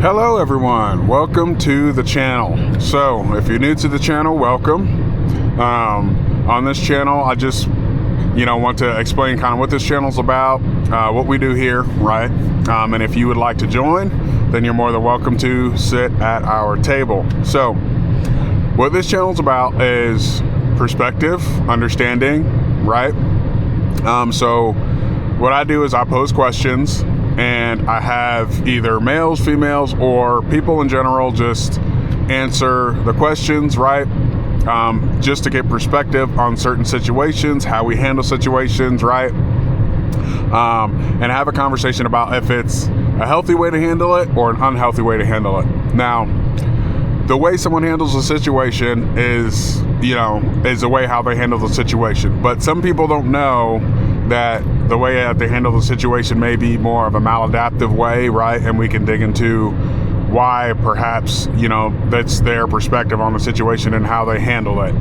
Hello everyone, welcome to the channel. So if you're new to the channel, welcome. On this channel, I just want to explain kind of what this channel's about, what we do here, right? And if you would like to join, then you're more than welcome to sit at our table. So what this channel's about is perspective, understanding, right? So what I do is I pose questions, and I have either males, females, or people in general just answer the questions, right? Just to get perspective on certain situations, how we handle situations, right? And have a conversation about if it's a healthy way to handle it or an unhealthy way to handle it. Now, the way someone handles a situation is the way how they handle the situation. But some people don't know that the way that they handle the situation may be more of a maladaptive way, right? And we can dig into why perhaps, that's their perspective on the situation and how they handle it.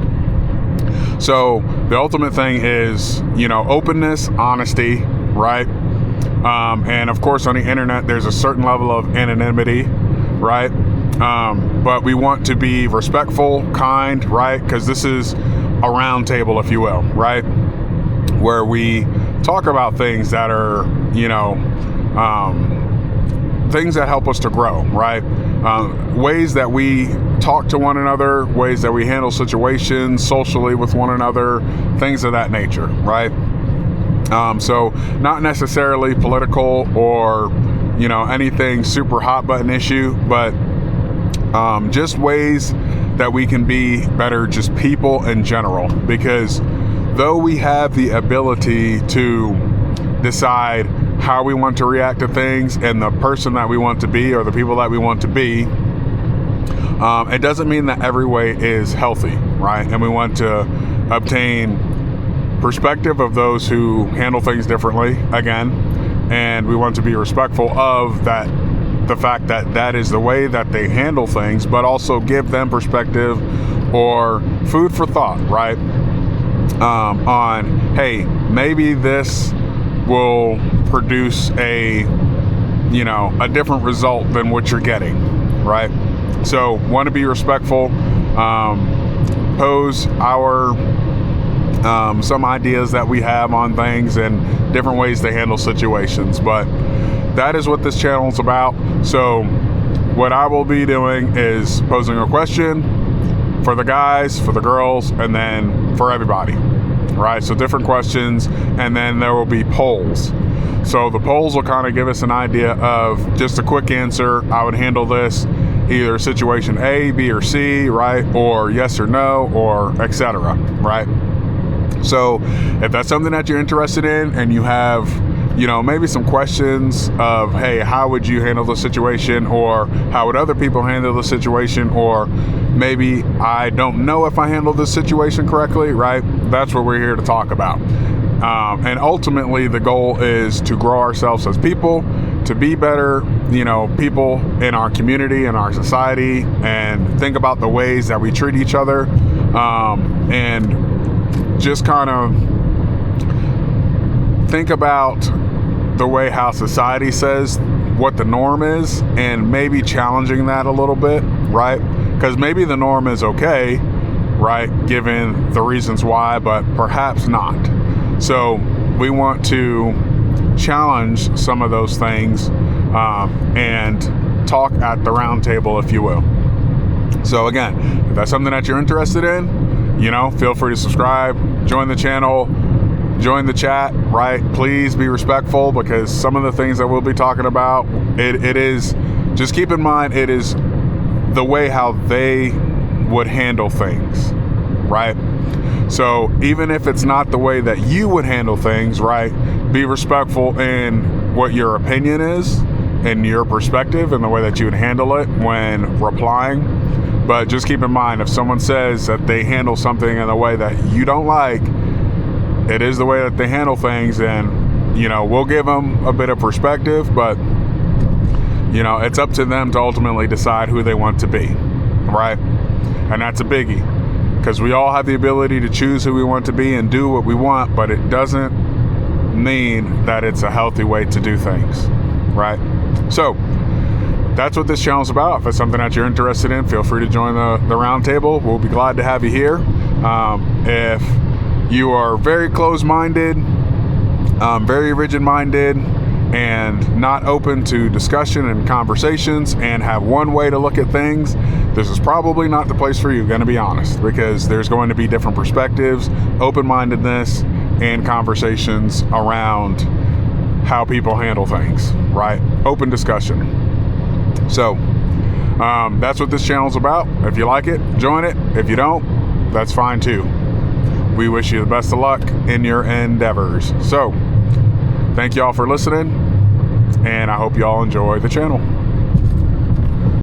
So the ultimate thing is, openness, honesty, right? And of course on the internet, there's a certain level of anonymity, right? But we want to be respectful, kind, right? Because this is a round table, if you will, right? Where we talk about things that are, things that help us to grow, right? Ways that we talk to one another, ways that we handle situations socially with one another, things of that nature, right? So not necessarily political or, anything super hot button issue, but just ways that we can be better just people in general. Because though we have the ability to decide how we want to react to things and the person that we want to be or the people that we want to be, it doesn't mean that every way is healthy, right? And we want to obtain perspective of those who handle things differently, again, and we want to be respectful of that, the fact that that is the way that they handle things, but also give them perspective or food for thought, right? On, hey, maybe this will produce a different result than what you're getting, right? So want to be respectful, pose our some ideas that we have on things and different ways to handle situations. But that is what this channel is about. So what I will be doing is posing a question for the guys, for the girls, and then for everybody, right? So different questions, and then there will be polls. So the polls will kind of give us an idea of just a quick answer. I would handle this either situation A, B, or C, right? Or yes or no, or etc., right? So if that's something that you're interested in and you have maybe some questions of, hey, how would you handle the situation, or how would other people handle the situation, or maybe I don't know if I handled this situation correctly, right? That's what we're here to talk about. And ultimately the goal is to grow ourselves as people, to be better, people in our community, in our society, and think about the ways that we treat each other, and just kind of think about the way how society says what the norm is, and maybe challenging that a little bit, right? Because maybe the norm is okay, right, given the reasons why, but perhaps not. So we want to challenge some of those things and talk at the round table, if you will. So again, if that's something that you're interested in, feel free to subscribe, join the channel, join the chat, right? Please be respectful, because some of the things that we'll be talking about, it is, just keep in mind, it is the way how they would handle things, right? So even if it's not the way that you would handle things, right? Be respectful in what your opinion is and your perspective and the way that you would handle it when replying. But just keep in mind, if someone says that they handle something in a way that you don't like, it is the way that they handle things, and we'll give them a bit of perspective, but it's up to them to ultimately decide who they want to be, right? And that's a biggie, because we all have the ability to choose who we want to be and do what we want, but it doesn't mean that it's a healthy way to do things, right? So that's what this channel is about. If it's something that you're interested in, feel free to join the round table. We'll be glad to have you here. If you are very closed-minded, very rigid-minded, and not open to discussion and conversations and have one way to look at things, this is probably not the place for you, going to be honest, because there's going to be different perspectives, open-mindedness, and conversations around how people handle things, right? Open discussion. So that's what this channel is about. If you like it, join it. If you don't, that's fine too. We wish you the best of luck in your endeavors. So thank you all for listening, and I hope you all enjoy the channel.